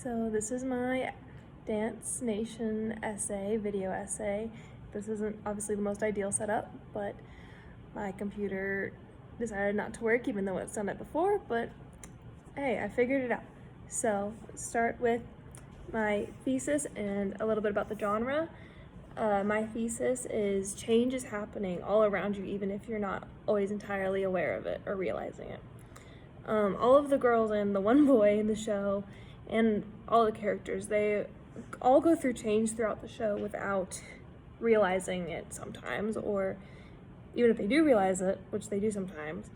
So this is my Dance Nation essay, video essay. This isn't obviously the most ideal setup, but my computer decided not to work even though it's done it before, but hey, I figured it out. So let's start with my thesis and a little bit about the genre. My thesis is change is happening all around you even if you're not always entirely aware of it or realizing it. All of the girls and the one boy in the show and all the characters, they all go through change throughout the show without realizing it sometimes, or even if they do realize it, which they do sometimes,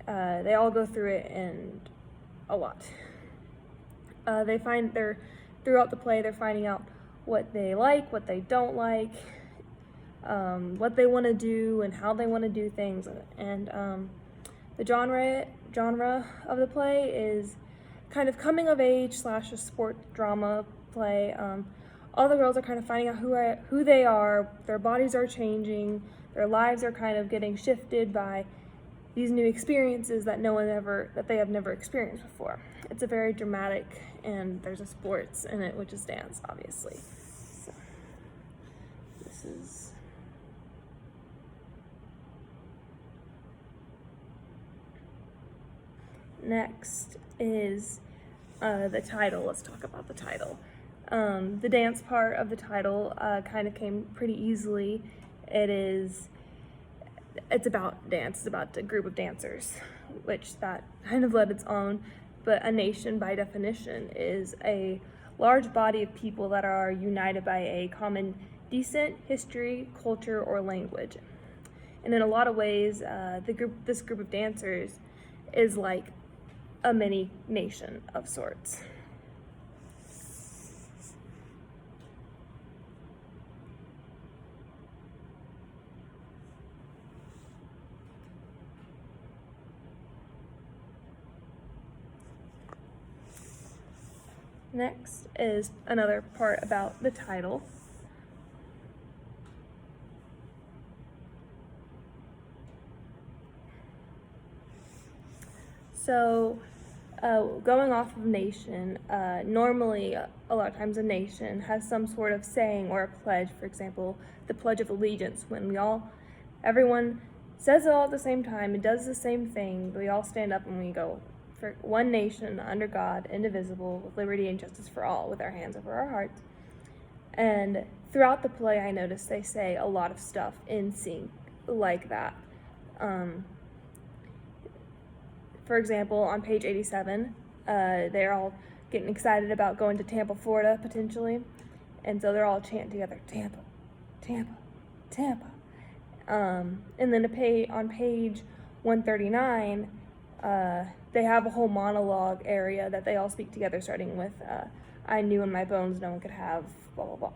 they all go through it and a lot. Throughout the play, they're finding out what they like, what they don't like, what they want to do and how they want to do things. And the genre of the play is kind of coming of age / a sport drama play. All the girls are kind of finding out who they are. Their bodies are changing. Their lives are kind of getting shifted by these new experiences that they have never experienced before. It's a very dramatic, and there's a sports in it, which is dance, obviously. So this is. Next is the title. Let's talk about the title. The dance part of the title kind of came pretty easily. It's about dance. It's about a group of dancers, which that kind of led its own. But a nation, by definition, is a large body of people that are united by a common descent, history, culture, or language. And in a lot of ways, this group of dancers is like a mini nation of sorts. Next is another part about the title. So, going off of nation, normally a lot of times a nation has some sort of saying or a pledge. For example, the Pledge of Allegiance, when everyone says it all at the same time and does the same thing. We all stand up and we go, for one nation under God, indivisible, with liberty and justice for all, with our hands over our hearts. And throughout the play, I noticed they say a lot of stuff in sync like that. For example, on page 87, they're all getting excited about going to Tampa, Florida, potentially. And so they're all chanting together, Tampa, Tampa, Tampa. And then on page 139, they have a whole monologue area that they all speak together, starting with, I knew in my bones no one could have, blah, blah, blah.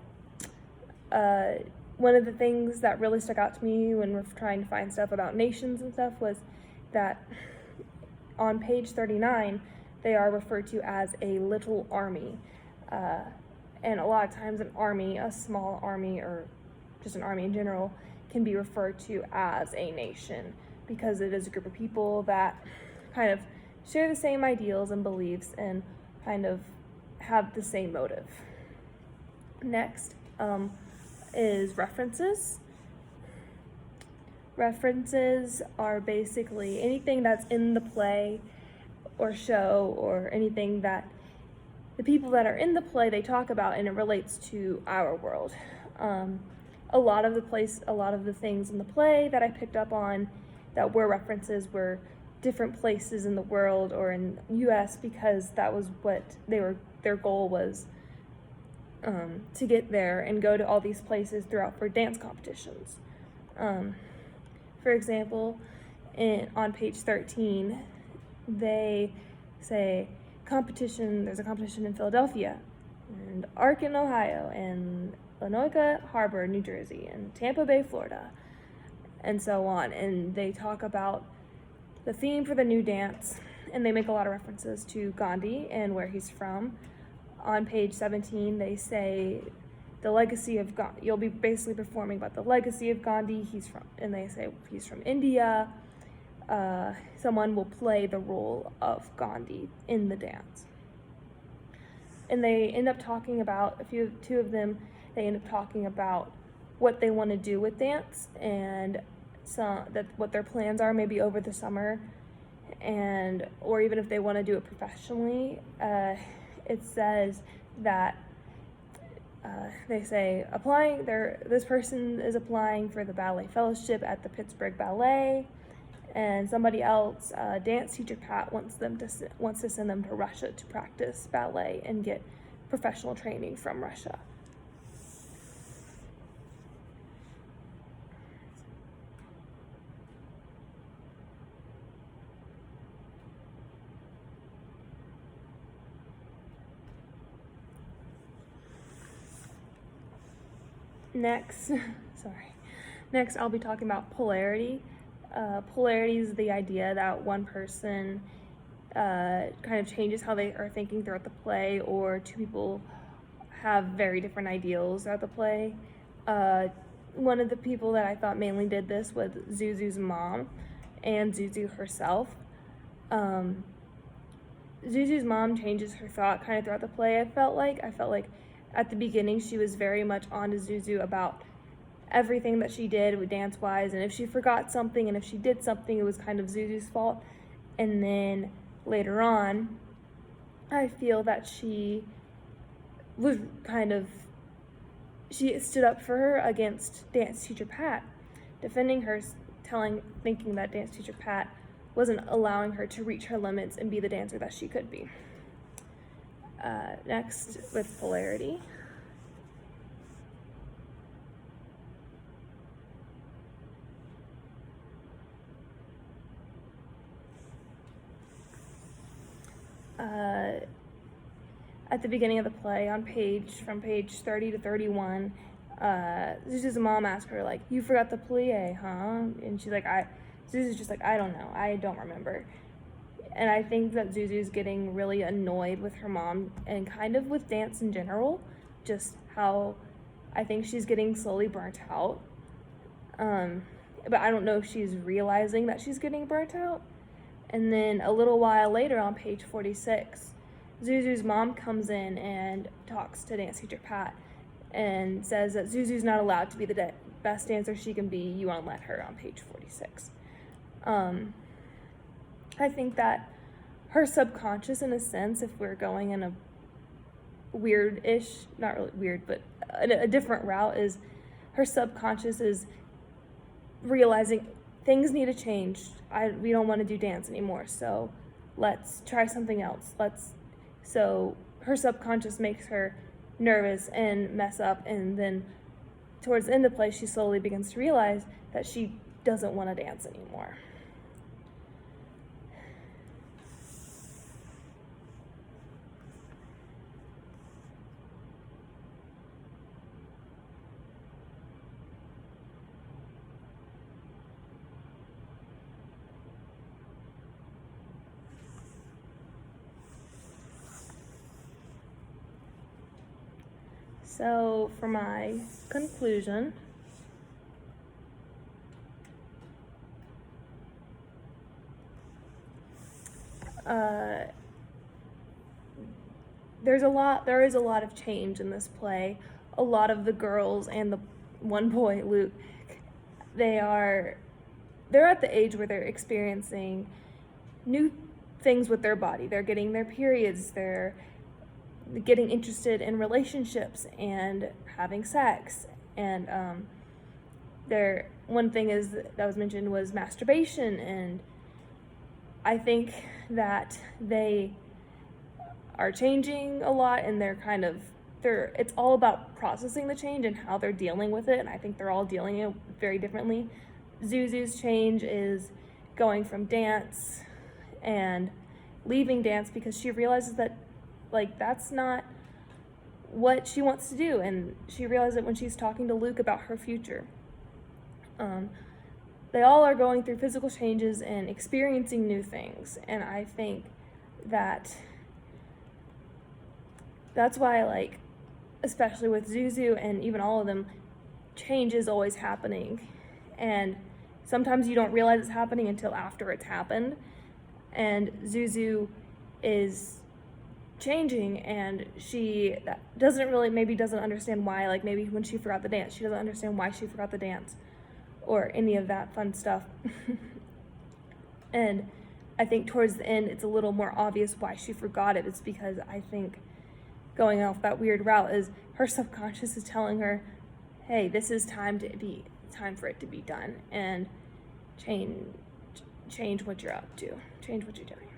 One of the things that really stuck out to me when we're trying to find stuff about nations and stuff was that on page 39, they are referred to as a little army. And a lot of times an army, a small army, or just an army in general, can be referred to as a nation because it is a group of people that kind of share the same ideals and beliefs and kind of have the same motive. Next is references. References are basically anything that's in the play or show or anything that the people that are in the play they talk about, and it relates to our world. A lot of the things in the play that I picked up on that were references were different places in the world or in US because that was what their goal was, to get there and go to all these places for dance competitions. For example, on page 13, they say there's a competition in Philadelphia, and Arkin, Ohio, and Lanoka Harbor, New Jersey, and Tampa Bay, Florida, and so on. And they talk about the theme for the new dance, and they make a lot of references to Gandhi and where he's from. On page 17, they say the legacy of Gandhi. You'll be basically performing about the legacy of Gandhi. And they say he's from India. Someone will play the role of Gandhi in the dance. and they end up talking about two of them. They end up talking about what they want to do with dance and what their plans are, maybe over the summer, and or even if they want to do it professionally. It says that they say this person is applying for the ballet fellowship at the Pittsburgh Ballet, and somebody else, dance teacher Pat, wants to send them to Russia to practice ballet and get professional training from Russia. Next, I'll be talking about polarity. Polarity is the idea that one person kind of changes how they are thinking throughout the play, or two people have very different ideals throughout the play. One of the people that I thought mainly did this was Zuzu's mom and Zuzu herself. Zuzu's mom changes her thought kind of throughout the play. I felt like at the beginning she was very much on to Zuzu about everything that she did with dance-wise, and if she forgot something and if she did something, it was kind of Zuzu's fault. And then later on, I feel that she stood up for her against dance teacher Pat, defending her, thinking that dance teacher Pat wasn't allowing her to reach her limits and be the dancer that she could be. Next, with polarity. At the beginning of the play, from page 30 to 31, Zuzu's mom asked her, like, "You forgot the plie, huh?" And she's like, Zuzu's just like, "I don't know, I don't remember." And I think that Zuzu's getting really annoyed with her mom and kind of with dance in general, just how I think she's getting slowly burnt out. But I don't know if she's realizing that she's getting burnt out. And then a little while later on page 46, Zuzu's mom comes in and talks to dance teacher Pat and says that Zuzu's not allowed to be the best dancer she can be. You won't let her, on page 46. I think that her subconscious, in a sense, if we're going in a weird-ish, not really weird, but a different route, is her subconscious is realizing things need to change. We don't want to do dance anymore, so let's try something else. So her subconscious makes her nervous and mess up, and then towards the end of the play, she slowly begins to realize that she doesn't want to dance anymore. So for my conclusion, there is a lot of change in this play. A lot of the girls and the one boy, Luke, they're at the age where they're experiencing new things with their body. They're getting their periods, they're getting interested in relationships and having sex, and one thing that was mentioned was masturbation, and I think that they are changing a lot, and it's all about processing the change and how they're dealing with it, and I think they're all dealing it very differently. Zuzu's change is going from dance and leaving dance because she realizes that that's not what she wants to do, and she realizes it when she's talking to Luke about her future. They all are going through physical changes and experiencing new things, and I think that's why, especially with Zuzu and even all of them, change is always happening, and sometimes you don't realize it's happening until after it's happened. And Zuzu is changing, and she doesn't really, maybe doesn't understand why, like maybe when she forgot the dance, she doesn't understand why she forgot the dance or any of that fun stuff. And I think towards the end it's a little more obvious why she forgot it. It's because I think going off that weird route is her subconscious is telling her, hey, this is time for it to be done, and change what you're up to, change what you're doing.